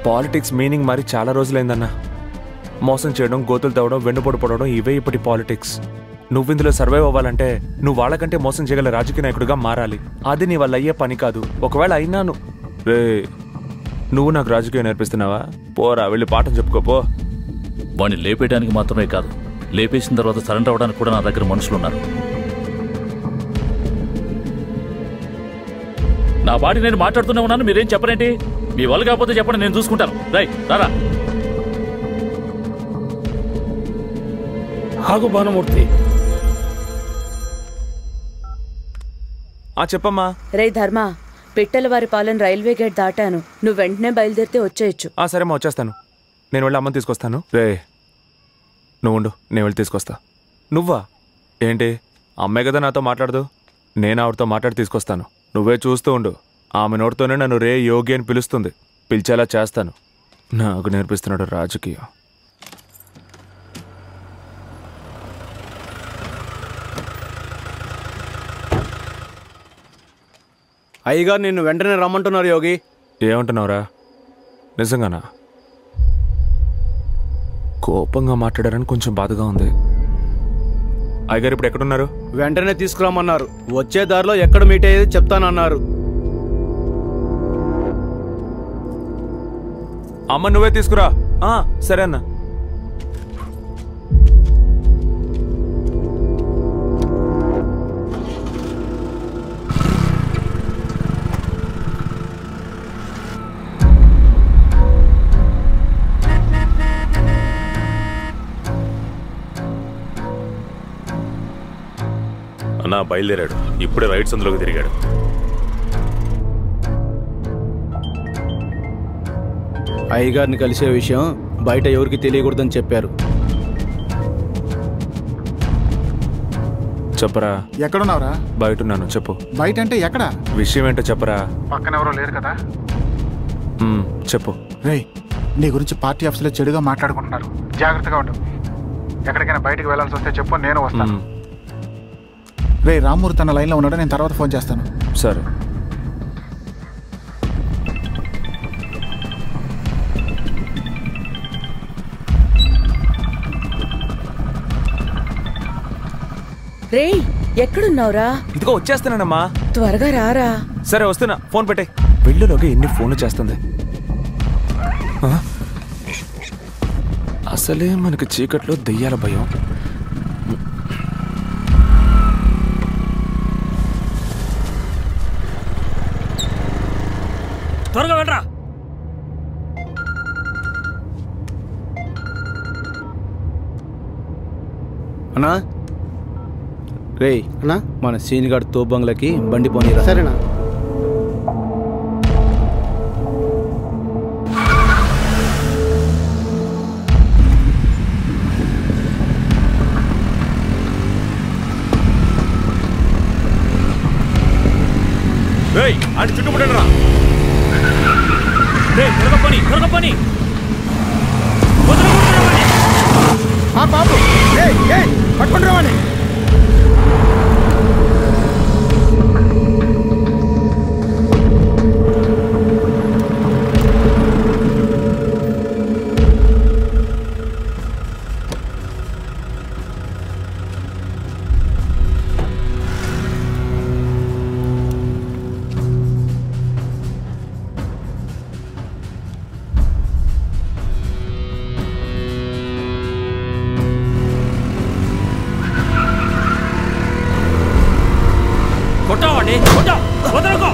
Politics meaning మరి చాలా రోజులైందన్నా. మోసం చేయడం, గోతులు తవ్వడం, వెన్నుపోటు పడడం ఇవే ఇప్పటి పాలిటిక్స్. నువ్వు ఇందులో సర్వైవ్ అవ్వాలంటే నువ్వు వాళ్ళకంటే మోసం చేయగల రాజకీయ నాయకుడిగా మారాలి. అది నీ వల్ల అయ్యే పని కాదు. ఒకవేళ అయినాను రే, నువ్వు నాకు రాజకీయం నేర్పిస్తున్నావా? పోరా, వెళ్ళి పాఠం చెప్పుకోపో. వాడిని లేపేయడానికి మాత్రమే కాదు, లేపేసిన తర్వాత సరెండర్ అవ్వడానికి కూడా నా దగ్గర మనుషులున్నారు. నా బాడీ నేను మాట్లాడుతూనే ఉన్నాను, మీరేం చెప్పరేంటి? మీ వాళ్ళు కాకపోతే చెప్పండి, నేను చూసుకుంటాను. రైట్ రారా. ఆగు భానుమూర్తి. చెప్పమ్మా. రే ధర్మ, పిట్టల వారి పాలెం రైల్వే గేట్ దాటాను. నువ్వు వెంటనే బయలుదేరితే వచ్చేయచ్చు. సరేమ్మా, వచ్చేస్తాను. నేను వెళ్ళి అమ్మని తీసుకొస్తాను. రే నువ్వు ఉండు, నేను వెళ్ళి తీసుకొస్తా. నువ్వా? ఏంటి, అమ్మే కదా నాతో మాట్లాడదు? నేను ఆవిడతో మాట్లాడి తీసుకొస్తాను. నువ్వే చూస్తూ ఉండు. ఆమె నోటితోనే నన్ను రే యోగి అని పిలుస్తుంది. పిలిచేలా చేస్తాను. నాకు నేర్పిస్తున్నాడు రాజకీయం. అయ్యగారు నిన్ను వెంటనే రమ్మంటున్నారు యోగి. ఏమంటున్నావురా? నిజంగానా? కోపంగా మాట్లాడారని కొంచెం బాధగా ఉంది. అయ్యగారు ఇప్పుడు ఎక్కడున్నారు? వెంటనే తీసుకురామన్నారు. వచ్చే దారిలో ఎక్కడ మీట్ అయ్యేది చెప్తానన్నారు. అమ్మ నువ్వే తీసుకురా. సరే అన్న. అన్నా బయలుదేరాడు. ఇప్పుడే రైట్ సందులోకి తిరిగాడు. అయ్యగారిని కలిసే విషయం బయట ఎవరికి తెలియకూడదని చెప్పారు. చెప్పరా. ఎక్కడున్నావురా? బయటున్నాను. చెప్పు. బయట అంటే ఎక్కడ? విషయం ఏంటో చెప్పరా. పక్కన ఎవరో లేరు కదా? చెప్పు. రేయ్, నీ గురించి పార్టీ ఆఫీసులో చెడుగా మాట్లాడుకుంటున్నారు. జాగ్రత్తగా ఉండు. ఎక్కడికైనా బయటకు వెళ్ళాల్సి వస్తే చెప్పు, నేను వస్తాను. రే రామ్మూర్తి తన లైన్లో ఉన్నాడు, నేను తర్వాత ఫోన్ చేస్తాను. సరే. రే ఎక్కడున్నావురా? ఇదిగో వచ్చేస్తానమ్మా. త్వరగా రారా. సరే వస్తున్నా. ఫోన్ పెట్టే. వెళ్ళులోకి ఎన్ని ఫోన్లు చేస్తుంది. అసలే మనకి చీకట్లో దెయ్యాల భయం. త్వరగా వెళ్ళరా. అన్నా రే అన్నా, మన సీనిగాడు తోబంగ్లకి బండి పోనీరా. సరేనా? అది చుట్టుముట్టరా. త్వరగా పని. బాబు పట్టుకుని రావాలి. కొట్టావండి, వదలకో.